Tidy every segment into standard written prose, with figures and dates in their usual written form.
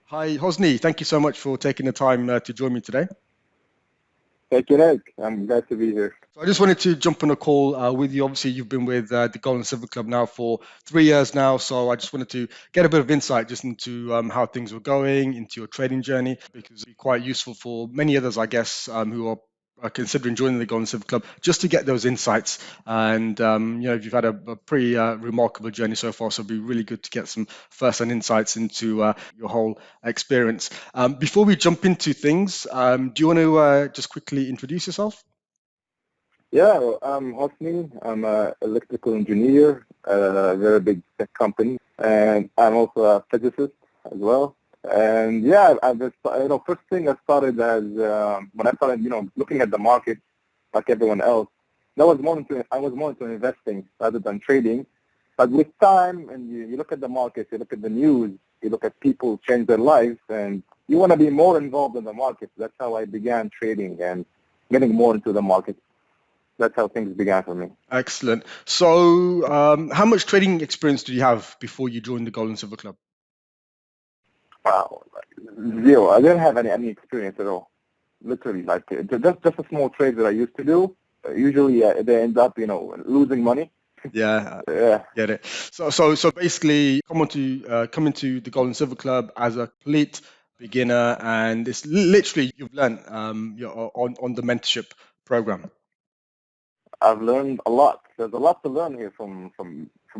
Hi, Hosni. Thank you so much for taking the time to join me today. Thank you, Nick. I'm glad to be here. So I just wanted to jump on a call with you. Obviously, you've been with the Gold and Silver Club now for 3 years now. So I just wanted to get a bit of insight just into how things were going, into your trading journey, because it'd be quite useful for many others, I guess, who are considering joining the Gold and Silver Club, just to get those insights. And you've had a pretty remarkable journey so far. So it'd be really good to get some first-hand insights into your whole experience. Before we jump into things, do you want to just quickly introduce yourself? Yeah, well, I'm Hosni. I'm an electrical engineer at a very big tech company, and I'm also a physicist as well. And yeah, I've just, first thing I started as when I started, looking at the market like everyone else. I was more into investing rather than trading. But with time, and you look at the market, you look at the news, you look at people change their lives, and you want to be more involved in the market. That's how I began trading and getting more into the market. That's how things began for me. Excellent. So, how much trading experience did you have before you joined the Gold and Silver Club? Wow, like, zero. I didn't have any experience at all. Literally, like just a small trade that I used to do. Usually, they end up, losing money. Yeah, Yeah, get it. So basically, come into the Gold and Silver Club as a complete beginner, and it's literally you've learned on the mentorship program. I've learned a lot. There's a lot to learn here from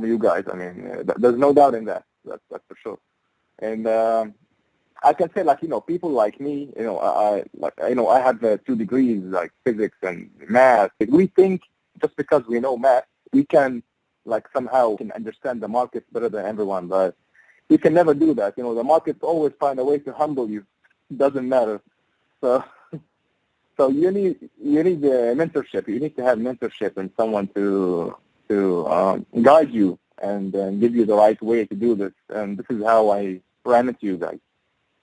you guys. I mean, there's no doubt in that. That's for sure. And I can say, like, people like me, I have 2 degrees, like physics and math. We think just because we know math, we can, like, somehow can understand the markets better than everyone. But you can never do that. The markets always find a way to humble you. It doesn't matter. So, so you need mentorship. You need to have mentorship and someone to guide you and give you the right way to do this. And this is how I ran into you guys.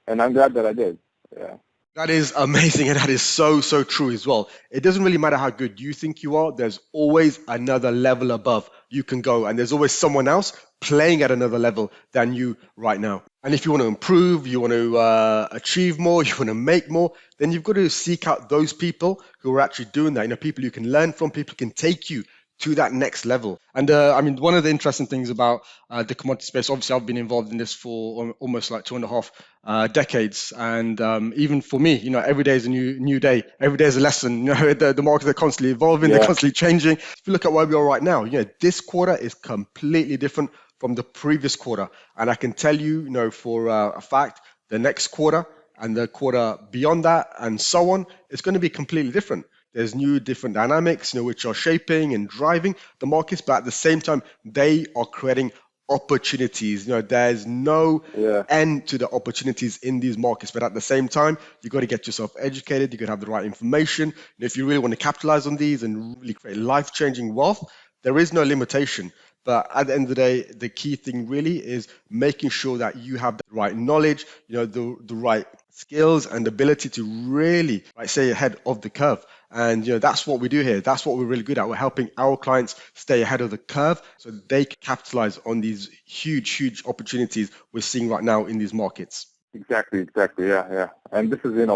And I'm glad that I did. Yeah. That is amazing, and that is so true as well. It doesn't really matter how good you think you are, there's always another level above you can go, and there's always someone else playing at another level than you right now. And if you want to improve, you want to achieve more, you want to make more, then you've got to seek out those people who are actually doing that. People you can learn from, people who can take you to that next level. And I mean, one of the interesting things about the commodity space, obviously, I've been involved in this for almost like 2.5 decades, and even for me, every day is a new day. Every day is a lesson. The markets are constantly evolving, they're Yeah. constantly changing. If you look at where we are right now, this quarter is completely different from the previous quarter, and I can tell you, for a fact, the next quarter and the quarter beyond that, and so on, it's going to be completely different. There's new different dynamics, which are shaping and driving the markets, but at the same time, they are creating opportunities. There's no Yeah. end to the opportunities in these markets, but at the same time, you got to get yourself educated. You got to have the right information. If you really want to capitalize on these and really create life-changing wealth, there is no limitation. But at the end of the day, the key thing really is making sure that you have the right knowledge, the right skills and ability to really, like, stay ahead of the curve. And that's what we do here. That's what we're really good at. We're helping our clients stay ahead of the curve so they can capitalize on these huge opportunities we're seeing right now in these markets. Exactly. Yeah, yeah. And this is, there's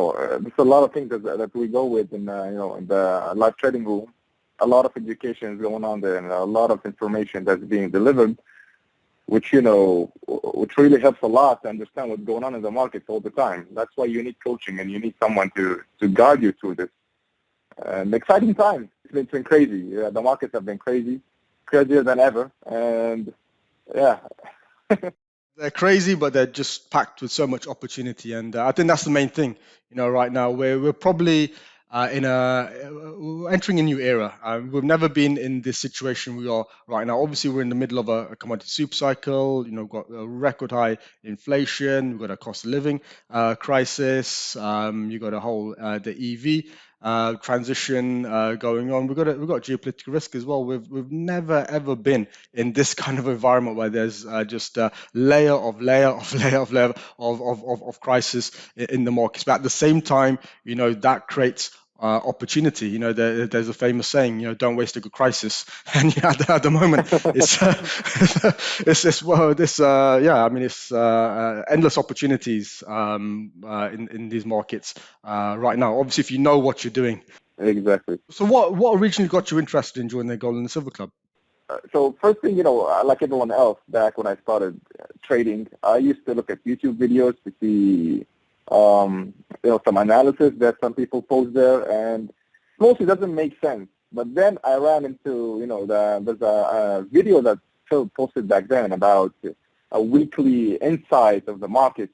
a lot of things that we go with in, in the live trading room. A lot of education is going on there, and a lot of information that's being delivered, which which really helps a lot to understand what's going on in the markets all the time. That's why you need coaching and you need someone to guide you through this. And exciting times. It's been crazy. Yeah, the markets have been crazy, crazier than ever. And yeah. They're crazy, but they're just packed with so much opportunity, and I think that's the main thing. Right now we're probably in entering a new era. We've never been in this situation we are right now. Obviously, we're in the middle of a commodity super cycle. We've got a record high inflation. We've got a cost of living crisis. You've got a whole the EV transition going on. We've got geopolitical risk as well. We've never ever been in this kind of environment where there's just a layer of crisis in the markets. But at the same time, that creates opportunity. There's a famous saying, don't waste a good crisis. And at the moment, it's endless opportunities in these markets right now. Obviously, if you know what you're doing. Exactly. So what originally got you interested in joining the Gold and the Silver Club? So first thing, like everyone else, back when I started trading, I used to look at YouTube videos to see, some analysis that some people post there, and mostly doesn't make sense. But then I ran into, there's a video that Phil posted back then about a weekly insight of the markets.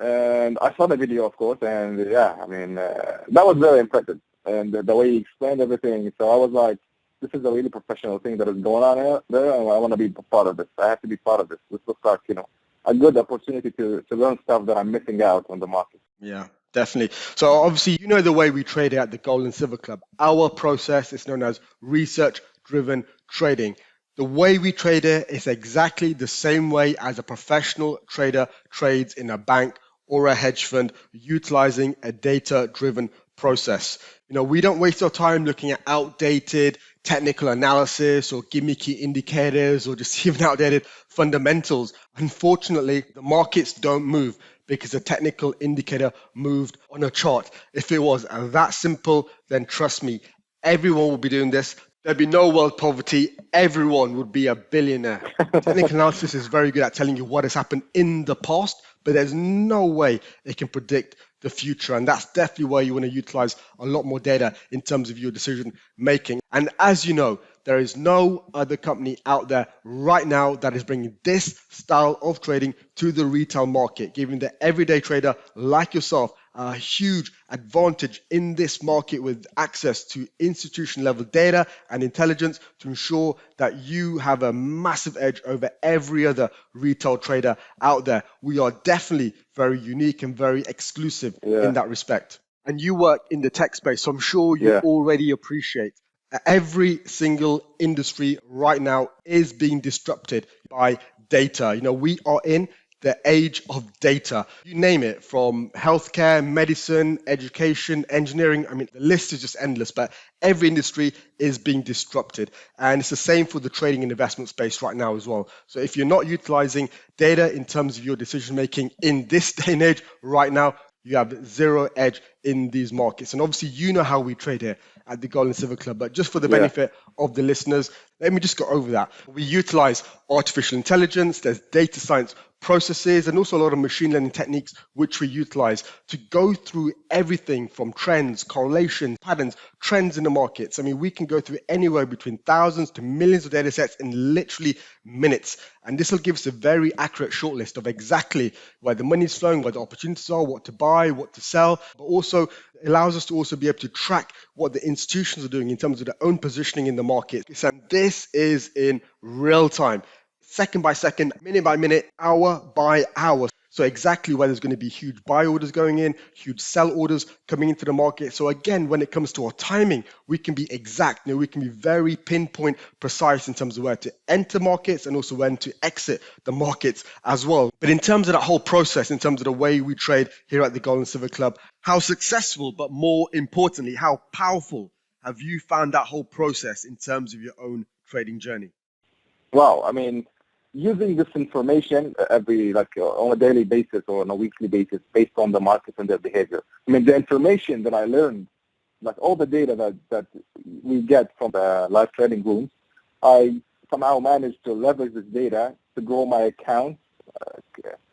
And I saw the video, of course, and that was very impressive. And the way he explained everything, so I was like, this is a really professional thing that is going on there, and I want to be part of this. I have to be part of this. This looks like, a good opportunity to learn stuff that I'm missing out on the market. Yeah, definitely. So obviously, the way we trade at the Gold and Silver Club. Our process is known as research-driven trading. The way we trade it is exactly the same way as a professional trader trades in a bank or a hedge fund, utilizing a data-driven process. We don't waste our time looking at outdated technical analysis or gimmicky indicators or just even outdated fundamentals. Unfortunately, the markets don't move because a technical indicator moved on a chart. If it was that simple, then trust me, everyone will be doing this. There'd be no world poverty. Everyone would be a billionaire. Technical analysis is very good at telling you what has happened in the past, but there's no way it can predict the future. And that's definitely where you want to utilize a lot more data in terms of your decision making. And as you know, there is no other company out there right now that is bringing this style of trading to the retail market, giving the everyday trader like yourself a huge advantage in this market with access to institution level data and intelligence to ensure that you have a massive edge over every other retail trader out there. We are definitely very unique and very exclusive in that respect. And you work in the tech space, so I'm sure you already appreciate every single industry right now is being disrupted by data. We are in the age of data. You name it, from healthcare, medicine, education, engineering. I mean, the list is just endless, but every industry is being disrupted. And it's the same for the trading and investment space right now as well. So if you're not utilizing data in terms of your decision making in this day and age right now, you have zero edge in these markets. And obviously, you know how we trade here at the Gold and Silver Club. But just for the benefit of the listeners, let me just go over that. We utilize artificial intelligence, there's data science processes, and also a lot of machine learning techniques which we utilize to go through everything from trends, correlations, patterns, trends in the markets. I mean, we can go through anywhere between thousands to millions of data sets in literally minutes. And this will give us a very accurate shortlist of exactly where the money is flowing, where the opportunities are, what to buy, what to sell, but also allows us to also be able to track what the institutions are doing in terms of their own positioning in the market. And this is in real time, second by second, minute by minute, hour by hour. So exactly where there's going to be huge buy orders going in, huge sell orders coming into the market. So again, when it comes to our timing, we can be exact. We can be very pinpoint precise in terms of where to enter markets and also when to exit the markets as well. But in terms of that whole process, in terms of the way we trade here at the Gold and Silver Club, how successful, but more importantly, how powerful have you found that whole process in terms of your own trading journey? Wow, I mean, using this information on a daily basis or on a weekly basis based on the market and their behavior. I mean, the information that I learned, like all the data that we get from the live trading rooms, I somehow managed to leverage this data to grow my account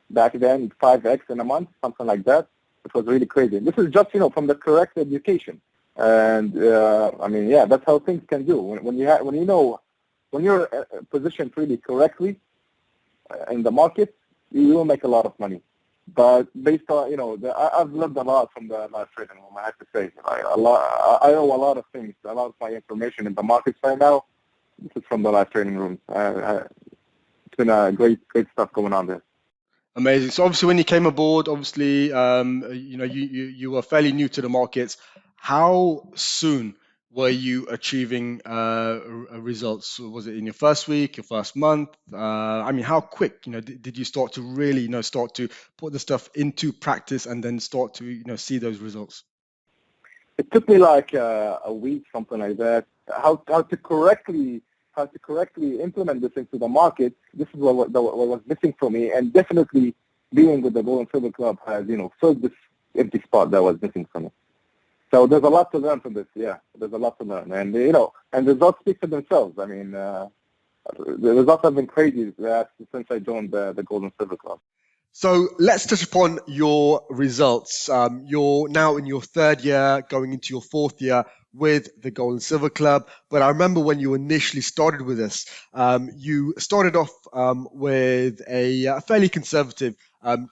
back then 5x in a month, something like that. It was really crazy. This is just, from the correct education. And that's how things can do. When you're positioned really correctly in the market, you will make a lot of money. But based on, I've learned a lot from the live trading room, I have to say. I know a lot of things, a lot of my information in the markets right now. This is from the live trading room. It's been a great stuff going on there. Amazing. So obviously, when you came aboard, obviously, you were fairly new to the markets. How soon were you achieving results? Was it in your first week, your first month? How quick, did you start to really, start to put the stuff into practice and then start to, see those results? it took me like a week, something like that. How to correctly implement this into the market. This is what was missing for me, and definitely being with the Gold and Silver Club has filled this empty spot that was missing for me. So there's a lot to learn from this. Yeah, there's a lot to learn, and and the results speak for themselves. I mean, the results have been crazy since I joined the Gold and Silver Club. So let's touch upon your results. You're now in your third year, going into your fourth year with the Gold and Silver Club. But I remember when you initially started with us, you started off with a fairly conservative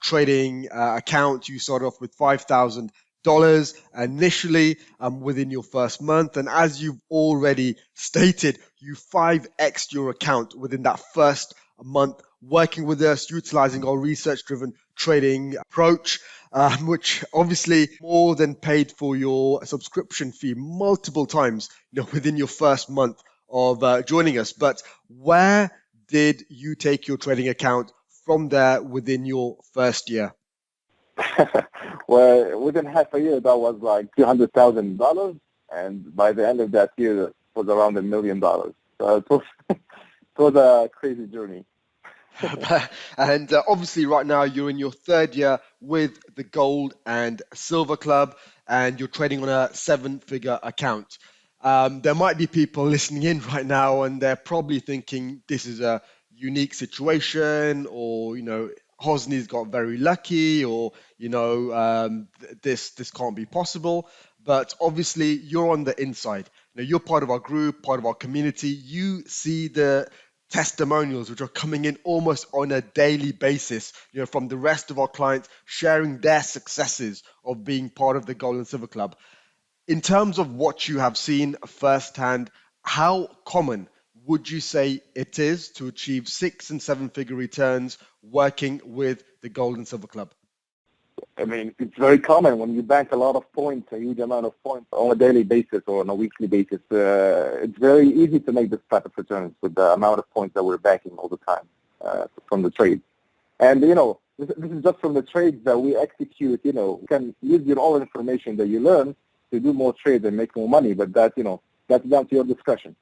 trading account. You started off with $5,000 initially within your first month. And as you've already stated, you 5x'd your account within that first month working with us, utilizing our research-driven trading approach, which obviously more than paid for your subscription fee multiple times, within your first month of joining us. But where did you take your trading account from there within your first year? Well, within half a year, that was like $200,000, and by the end of that year, it was around $1 million. So it was a crazy journey. And obviously right now you're in your third year with the Gold and Silver Club and you're trading on a 7-figure account. There might be people listening in right now and they're probably thinking this is a unique situation, or Hosni's got very lucky, or this can't be possible. But obviously you're on the inside. You're part of our group, part of our community. You see the testimonials which are coming in almost on a daily basis, from the rest of our clients sharing their successes of being part of the Gold and Silver Club. In terms of what you have seen firsthand, how common would you say it is to achieve 6- and 7-figure returns working with the Gold and Silver Club? I mean, it's very common when you bank a lot of points, a huge amount of points on a daily basis or on a weekly basis. It's very easy to make this type of returns with the amount of points that we're banking all the time from the trade. And, this is just from the trades that we execute. You can use your own information that you learn to do more trades and make more money, but that's down to your discretion.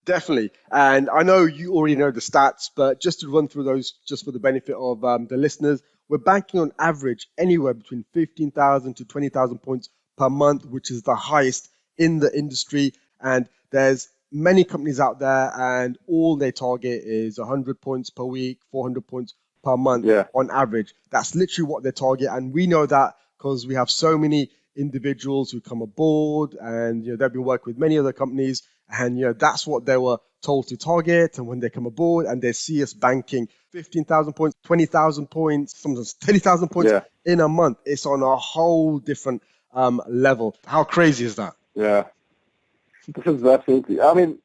Definitely. And I know you already know the stats, but just to run through those, just for the benefit of the listeners, we're banking on average anywhere between 15,000 to 20,000 points per month, which is the highest in the industry. And there's many companies out there, and all they target is 100 points per week, 400 points per month on average. That's literally what they target. And we know that because we have so many individuals who come aboard, and they've been working with many other companies, and that's what they were told to target. And when they come aboard and they see us banking 15,000 points, 20,000 points, sometimes 30,000 points in a month, it's on a whole different level. How crazy is that? Yeah, this is absolutely. I mean,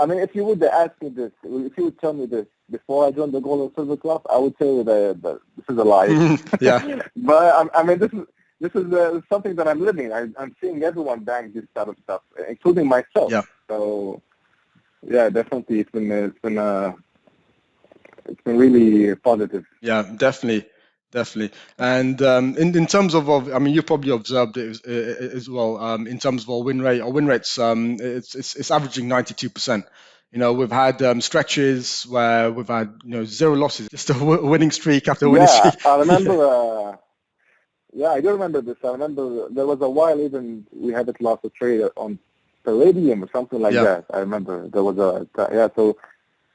if you would ask me this, if you would tell me this before I joined the Gold and Silver Club, I would tell you that this is a lie. Yeah. But I mean, this is something that I'm living. I'm seeing everyone bank this type of stuff, including myself. Yeah. So, yeah, definitely, it's been really positive. Yeah, definitely. And in terms of, I mean, you probably observed it as well. In terms of our win rate's it's averaging 92%. We've had stretches where we've had 0 losses, just a winning streak after winning streak. I remember. Yeah, I do remember this. I remember there was a while even we had it lost a trade on Palladium or something like that. I remember there was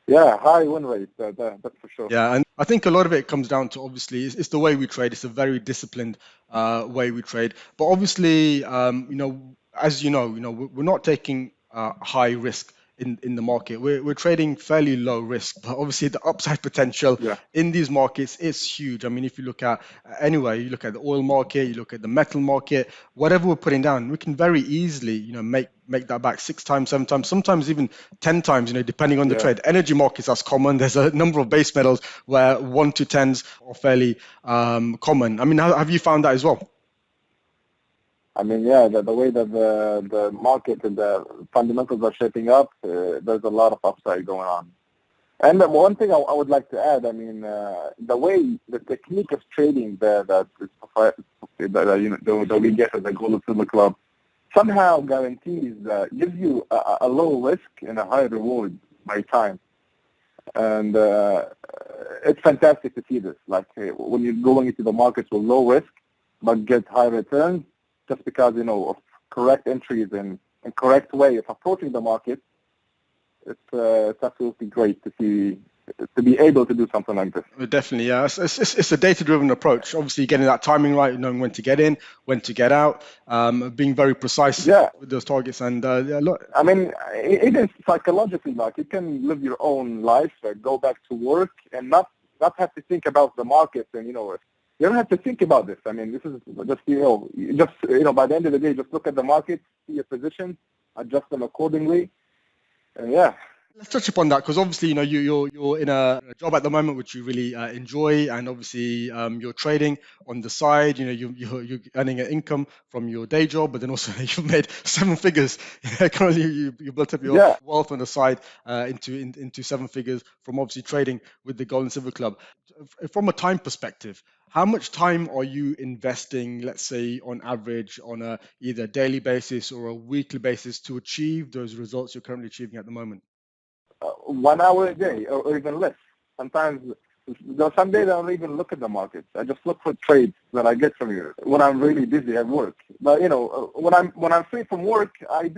high win rate, that's for sure. Yeah, and I think a lot of it comes down to, obviously, it's the way we trade. It's a very disciplined way we trade. But obviously, as we're not taking high risk in the market. We're trading fairly low risk, but obviously the upside potential in these markets is huge. I mean, if you look at anywhere, you look at the oil market, you look at the metal market, whatever we're putting down, we can very easily, make that back 6 times, 7 times, sometimes even 10 times, depending on the trade. Energy markets, that's common. There's a number of base metals where 1 to 10s are fairly common. I mean, have you found that as well? I mean, the way that the market and the fundamentals are shaping up, there's a lot of upside going on. And one thing I would like to add, I mean, the technique of trading that we get at the Gold and Silver Club somehow guarantees, gives you a low risk and a high reward by time. And it's fantastic to see this. Like when you're going into the markets with low risk, but get high returns, just because, of correct entries and correct way of approaching the market, it's absolutely great to be able to do something like this. Definitely, yeah. It's a data-driven approach. Obviously, getting that timing right, knowing when to get in, when to get out, being very precise with those targets. And look, I mean, even psychologically, like you can live your own life, go back to work, and not have to think about the markets. And you don't have to think about this. I mean, this is just by the end of the day, just look at the market, see your positions, adjust them accordingly, and yeah. let's touch upon that because obviously, you're in a job at the moment which you really enjoy, and obviously you're trading on the side. You're earning an income from your day job, but then also you've made 7 figures. Currently, you built up your wealth on the side into 7 figures from obviously trading with the Gold and Silver Club. From a time perspective, how much time are you investing, let's say, on average, on a either daily basis or a weekly basis to achieve those results you're currently achieving at the moment? 1 hour a day or even less. Sometimes, some days I don't even look at the markets. I just look for trades that I get from you when I'm really busy at work. But when I'm free from work, I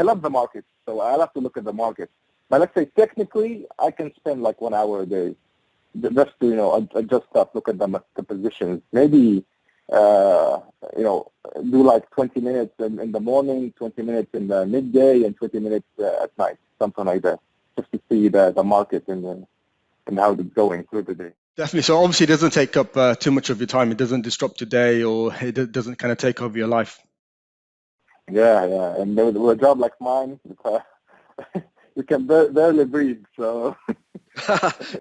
love the markets, so I love to look at the markets. But let's say technically, I can spend like 1 hour a day just to adjust stuff, look at the positions. Maybe do like 20 minutes in the morning, 20 minutes in the midday, and 20 minutes at night, something like that, just to see the market and how it's going through the day. Definitely. So obviously it doesn't take up too much of your time. It doesn't disrupt your day, or it doesn't kind of take over your life. Yeah. And with a job like mine, you can barely breathe, so...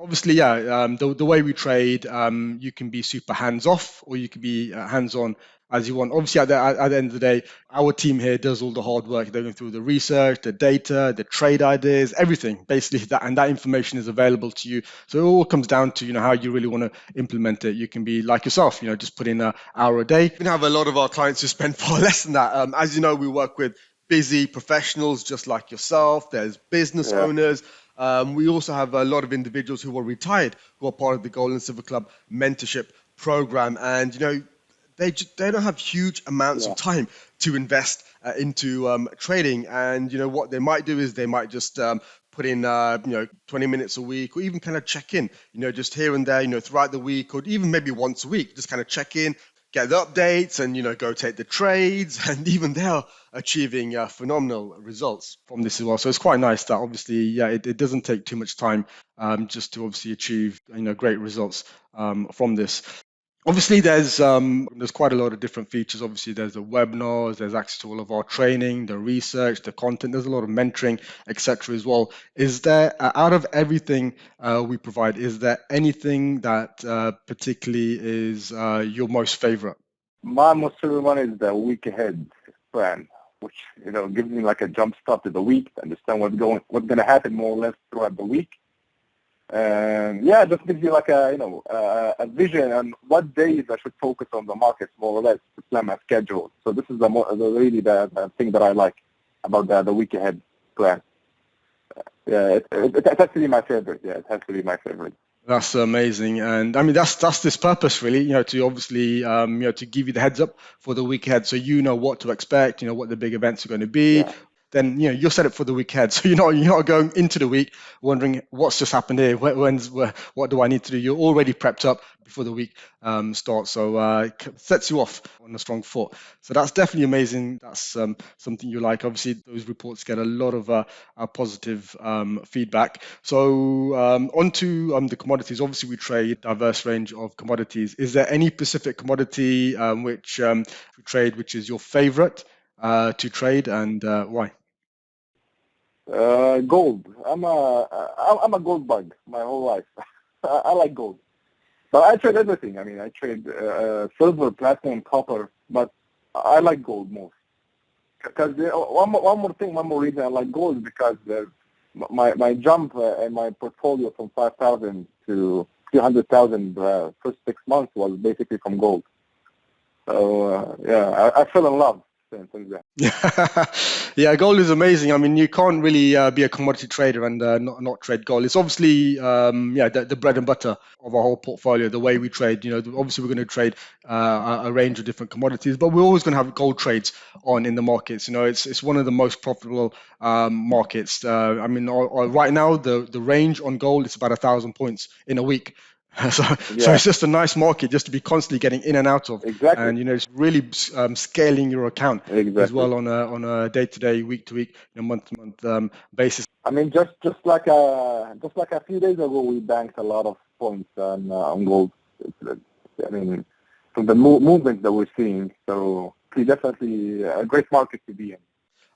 Obviously, yeah. The way we trade, you can be super hands-off or you can be hands-on as you want. Obviously, at the end of the day, our team here does all the hard work. They're going through the research, the data, the trade ideas, everything, basically. That information is available to you. So it all comes down to how you really want to implement it. You can be like yourself, just put in an hour a day. We have a lot of our clients who spend far less than that. As you know, we work with busy professionals just like yourself. There's business owners. We also have a lot of individuals who are retired, who are part of the Gold and Silver Club mentorship program, and they don't have huge amounts of time to invest into trading. And what they might do is they might just put in 20 minutes a week, or even kind of check in, just here and there, throughout the week, or even maybe once a week, just kind of check in, get the updates, and go take the trades, and even they're achieving phenomenal results from this as well. So it's quite nice that obviously, it doesn't take too much time just to obviously achieve great results from this. Obviously, there's quite a lot of different features. Obviously, there's the webinars, there's access to all of our training, the research, the content. There's a lot of mentoring, etc. as well. Is there, out of everything we provide, is there anything that particularly is your most favorite? My most favorite one is the week ahead plan, which gives me like a jump start to the week, to understand what's going to happen more or less throughout the week. And it just gives you like a vision on what days I should focus on the markets more or less to plan my schedule. So this is really the thing that I like about the week ahead plan. It has to be my favorite. Yeah, it has to be my favorite. That's amazing, and I mean that's this purpose really, to obviously to give you the heads up for the week ahead, so you know what to expect, what the big events are going to be. Then you're set up for the week ahead, so you're not going into the week wondering what's just happened here, what do I need to do. You're already prepped up before the week starts, so it sets you off on a strong foot. So that's definitely amazing. That's something you like. Obviously, those reports get a lot of positive feedback. So onto the commodities. Obviously, we trade a diverse range of commodities. Is there any specific commodity which you trade which is your favorite to trade, and why? Gold. I'm a gold bug my whole life. I like gold, but I trade everything. I mean, I trade silver, platinum, copper, but I like gold most. Because one more reason I like gold is because my jump in my portfolio from 5,000 to 200,000 first 6 months was basically from gold. So I fell in love and things like Yeah, yeah, gold is amazing. I mean, you can't really be a commodity trader and not trade gold. It's obviously, yeah, the bread and butter of our whole portfolio. The way we trade, obviously we're going to trade a range of different commodities, but we're always going to have gold trades on in the markets. It's one of the most profitable markets. I mean, right now the range on gold is about 1,000 points in a week. So, that. so Yeah, it's just a nice market just to be constantly getting in and out of, exactly, and it's really scaling your account as exactly. well on a day-to-day, week-to-week, month-to-month basis. I mean, just like a few days ago, we banked a lot of points on gold. I mean, from the movement that we're seeing, so it's definitely a great market to be in.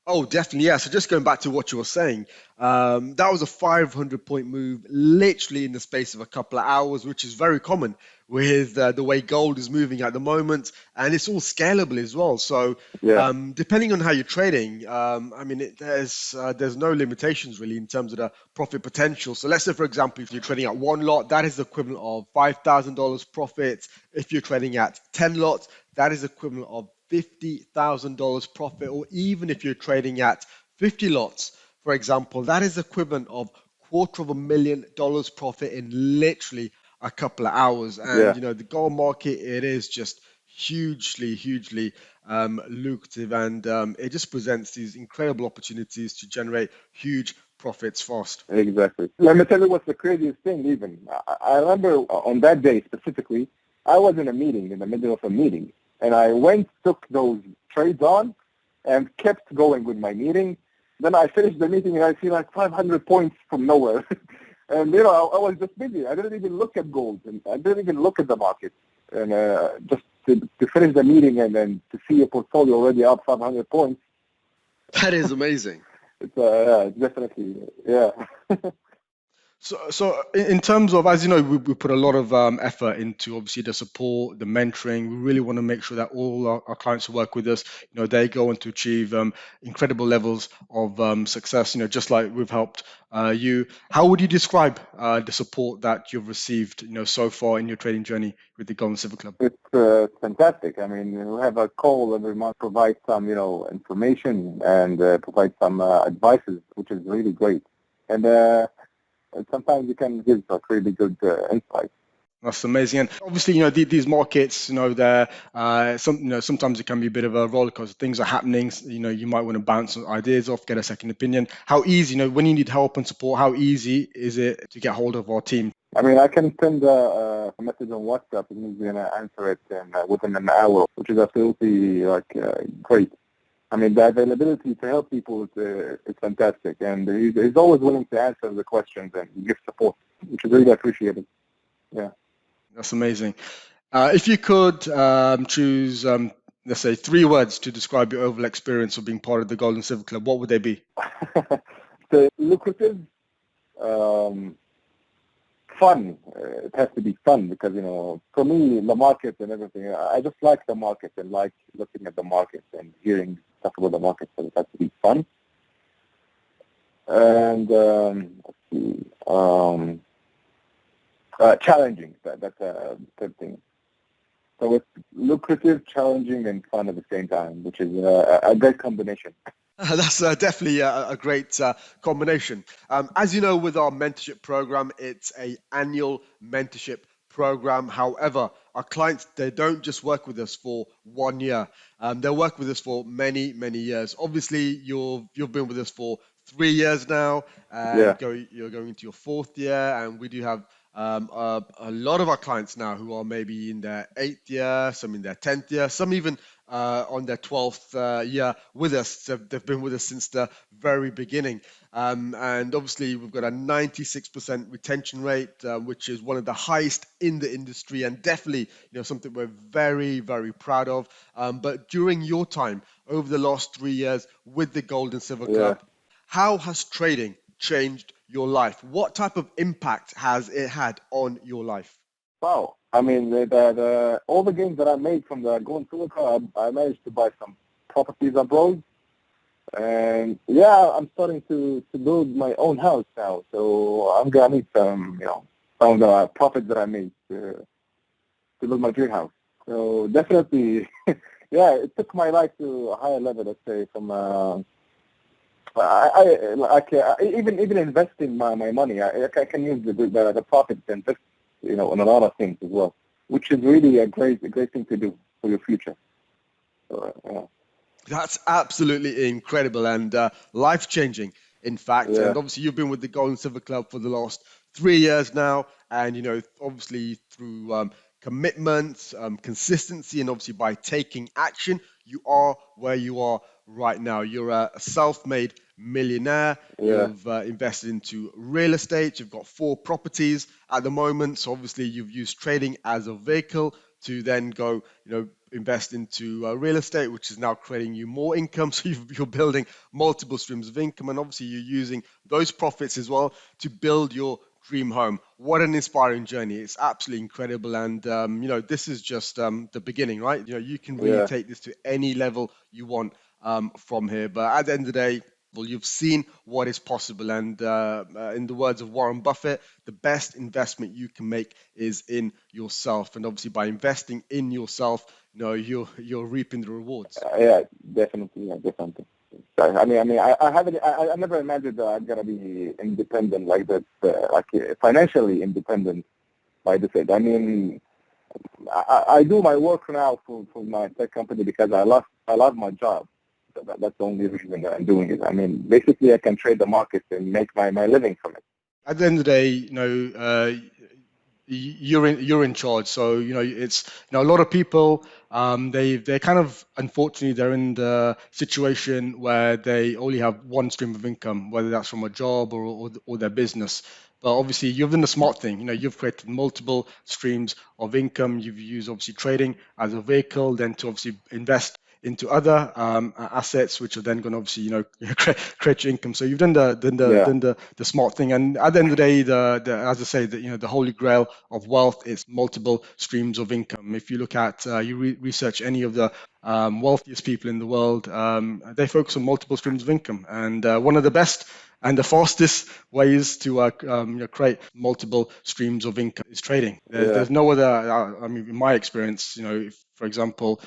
Oh, definitely, yeah. So just going back to what you were saying, that was a 500-point move, literally in the space of a couple of hours, which is very common with the way gold is moving at the moment, and it's all scalable as well. So Yeah, depending on how you're trading, I mean, there's no limitations really in terms of the profit potential. So let's say, for example, if you're trading at one lot, that is the equivalent of $5,000 profit. If you're trading at 10 lots, that is equivalent of $50,000 profit, or even if you're trading at 50 lots, for example, that is equivalent of $250,000 profit in literally a couple of hours. And yeah, the gold market, it is just hugely lucrative, and it just presents these incredible opportunities to generate huge profits fast. exactly. Let me tell you what's the craziest thing. Even I remember on that day specifically, I was in a meeting, in the middle of a meeting, and I took those trades on, and kept going with my meeting. Then I finished the meeting and I see like 500 points from nowhere. And I was just busy. I didn't even look at gold, and I didn't even look at the market. And just to finish the meeting and then to see a portfolio already up 500 points, That is amazing. it's definitely, yeah. So in terms of, as you know, we put a lot of effort into obviously the support, the mentoring. We really want to make sure that all our clients who work with us, they go on to achieve incredible levels of success. Just like we've helped you. How would you describe the support that you've received, so far in your trading journey with the Golden Silver Club? It's fantastic. I mean, we have a call every month, provide some, information and provide some advices, which is really great. And sometimes you can give like really good insight. That's amazing, and obviously, these markets, they're sometimes it can be a bit of a roller coaster. Things are happening, you might want to bounce ideas off, get a second opinion. How easy, when you need help and support, how easy is it to get hold of our team? I mean, I can send a message on WhatsApp and he's gonna answer it within an hour, which is absolutely great. I mean, the availability to help people is fantastic, and he's always willing to answer the questions and give support, which is really appreciated. Yeah. That's amazing. If you could choose, let's say, 3 words to describe your overall experience of being part of the Golden Silver Club, what would they be? So lucrative, um, fun. It has to be fun because, for me, the market and everything, I just like the market and like looking at the market and hearing stuff about the market, so it has to be fun. And let's see, challenging. That's a third thing. So it's lucrative, challenging, and fun at the same time, which is a great combination. That's definitely a great combination. As you know, with our mentorship program, it's a annual mentorship program. However, our clients, they don't just work with us for 1 year. They'll work with us for many years. Obviously, you've been with us for 3 years now, Yeah, and you're going into your fourth year. And we do have a lot of our clients now who are maybe in their 8th year, some in their 10th year, some even on their 12th year with us. So they've been with us since the very beginning. And obviously, we've got a 96% retention rate, which is one of the highest in the industry, and definitely, something we're very proud of. But during your time over the last 3 years with the Gold and Silver yeah. Club, how has trading changed your life? What type of impact has it had on your life? Wow. I mean, the all the gains that I made from the Golden Silver Club, I managed to buy some properties abroad. And yeah, I'm starting to build my own house now. So I'm gonna need some of the profit that I made to build my dream house. So definitely, yeah, it took my life to a higher level. Let's say from I like even investing my money. I can use the profits and invest, on a lot of things as well, which is really a great thing to do for your future. So, yeah. That's absolutely incredible and life-changing, in fact. Yeah. And obviously, you've been with the Gold and Silver Club for the last 3 years now, and obviously through commitment, consistency, and obviously by taking action, you are where you are right now. You're a self-made millionaire. Yeah. You've invested into real estate. You've got 4 properties at the moment. So obviously, you've used trading as a vehicle to then go, invest into real estate, which is now creating you more income. So you're building multiple streams of income, and obviously you're using those profits as well to build your dream home. What an inspiring journey! It's absolutely incredible, and this is just the beginning, right? You can really Yeah. take this to any level you want from here. But at the end of the day, well, you've seen what is possible, and in the words of Warren Buffett, the best investment you can make is in yourself. And obviously, by investing in yourself, you're reaping the rewards. Yeah, definitely. Yeah, definitely. So, I haven't. I never imagined that I'm gonna be independent like that, financially independent by this age. I do my work now for my tech company because I love my job. So that's the only reason that I'm doing it. Basically, I can trade the market and make my living from it. At the end of the day, you're in charge. So it's a lot of people, they're kind of, unfortunately, they're in the situation where they only have one stream of income, whether that's from a job or their business. But obviously you've done the smart thing. You've created multiple streams of income. You've used obviously trading as a vehicle, then to obviously invest into other assets, which are then going to obviously create your income. So you've Yeah. done the smart thing. And at the end of the day, as I say, the holy grail of wealth is multiple streams of income. If you look at research any of the wealthiest people in the world, they focus on multiple streams of income. And one of the best and the fastest ways to create multiple streams of income is trading. Yeah. There's no other. In my experience, if, for example,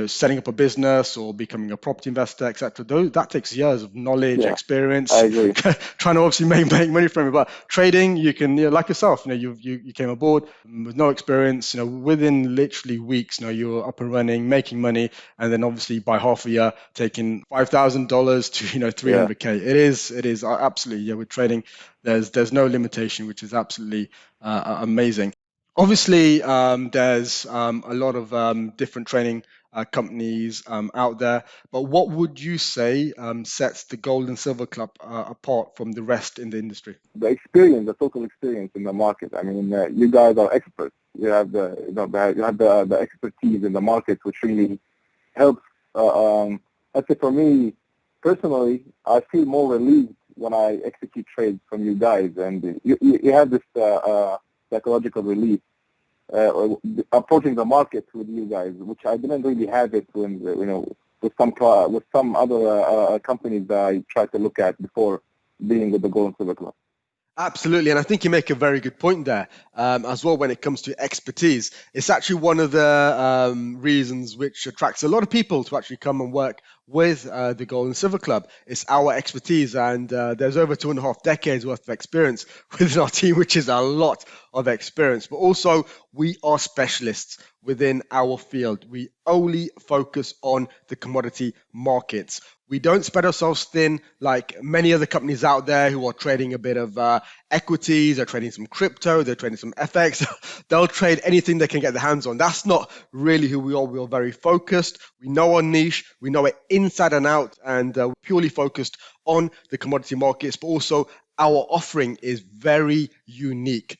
setting up a business or becoming a property investor, etc. That takes years of knowledge, Yeah. I experience, agree. trying to obviously make money from it. But trading, you can, like yourself, you came aboard with no experience. Within literally weeks, you're up and running, making money, and then obviously by half a year, taking $5,000 to 300K. It is absolutely, yeah. With trading, there's no limitation, which is absolutely amazing. Obviously, there's a lot of different training companies out there, but what would you say sets the Gold and Silver Club apart from the rest in the industry? The total experience in the market. You guys are experts. You have the expertise in the market, which really helps. I'd say for me personally, I feel more relieved when I execute trades from you guys, and you have this psychological relief approaching the market with you guys, which I didn't really have it when with some other companies that I tried to look at before being with the Gold and Silver Club. Absolutely, and I think you make a very good point there as well when it comes to expertise. It's actually one of the reasons which attracts a lot of people to actually come and work with the Gold and Silver Club. It's our expertise, and there's over 2.5 decades worth of experience within our team, which is a lot of experience. But also, we are specialists within our field. We only focus on the commodity markets. We don't spread ourselves thin like many other companies out there who are trading a bit of equities, they're trading some crypto, they're trading some FX. They'll trade anything they can get their hands on. That's not really who we are. We are very focused. We know our niche. We know it inside and out, and we're purely focused on the commodity markets, but also our offering is very unique.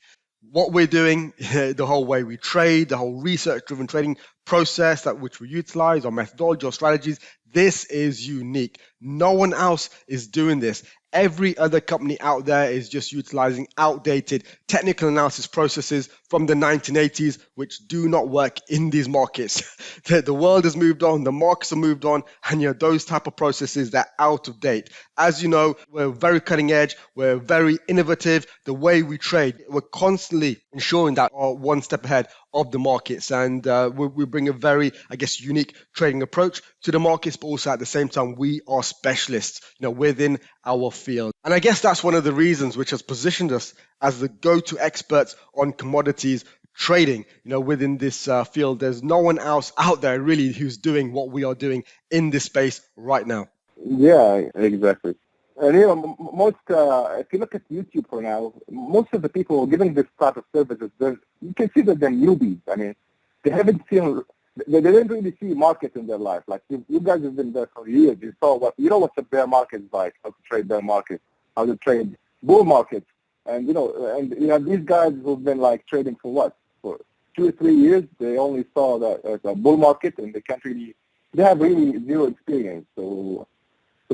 What we're doing, the whole way we trade, the whole research-driven trading process that which we utilize, our methodology, our strategies, this is unique. No one else is doing this. Every other company out there is just utilizing outdated technical analysis processes from the 1980s, which do not work in these markets. The world has moved on, the markets have moved on, and those type of processes, they're out of date. As you know, we're very cutting edge, we're very innovative. The way we trade, we're constantly ensuring that we're one step ahead of the markets, and we bring a very, I guess, unique trading approach to the markets, but also at the same time we are specialists, within our field. And I guess that's one of the reasons which has positioned us as the go-to experts on commodities trading. Within this field, there's no one else out there really who's doing what we are doing in this space right now. Yeah, exactly. And most if you look at YouTube for now, most of the people giving this type of services, you can see that they're newbies. I mean, they haven't seen, they didn't really see markets in their life. Like you guys have been there for years. You saw what a bear market is like, how to trade bear market, how to trade bull markets, and and you have these guys who've been like trading for what, for 2 or 3 years. They only saw the bull market, and they have really zero experience. So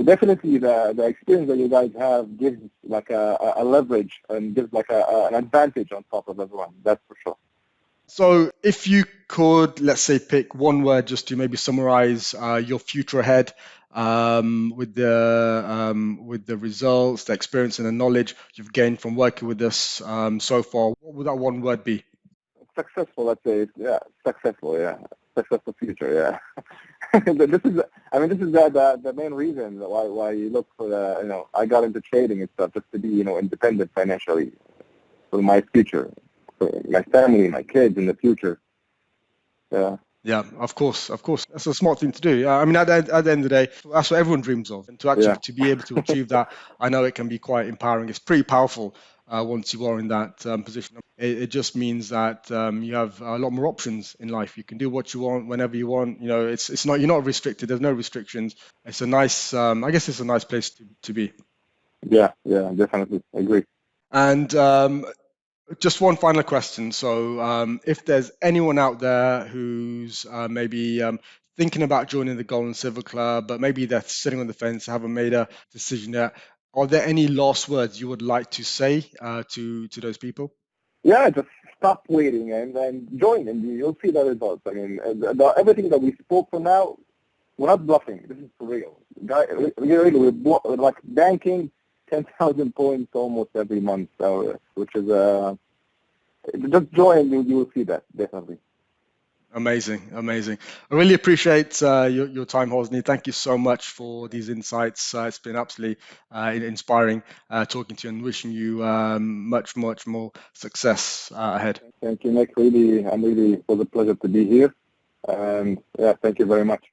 definitely the experience that you guys have gives like a leverage and gives like an advantage on top of everyone. That's for sure. So if you could, let's say, pick one word just to maybe summarize your future ahead, with the results, the experience, and the knowledge you've gained from working with us so far, what would that one word be? Successful, let's say. Yeah, successful. Yeah, successful future. Yeah. This is the main reason why you look for I got into trading and stuff, just to be independent financially for my future, for my family, my kids in the future. Yeah. Yeah, of course, of course. That's a smart thing to do. I mean, at the end of the day, that's what everyone dreams of. And Yeah. to be able to achieve that, I know it can be quite empowering. It's pretty powerful once you are in that position. It just means that you have a lot more options in life. You can do what you want whenever you want. It's not, you're not restricted. There's no restrictions. It's a nice, I guess it's a nice place to be. Yeah. Yeah. Definitely agree. And just one final question. So, if there's anyone out there who's maybe thinking about joining the Gold and Silver Club, but maybe they're sitting on the fence, haven't made a decision yet, are there any last words you would like to say to those people? Yeah, just stop waiting and join, and you'll see the results. I mean, everything that we spoke for now, we're not bluffing. This is for real. We're like banking 10,000 points almost every month, which is just join, you will see that, definitely. Amazing, amazing. I really appreciate your time, Hosni. Thank you so much for these insights. It's been absolutely inspiring talking to you, and wishing you much, much more success ahead. Thank you, Nick. Really, it was a pleasure to be here. And yeah, thank you very much.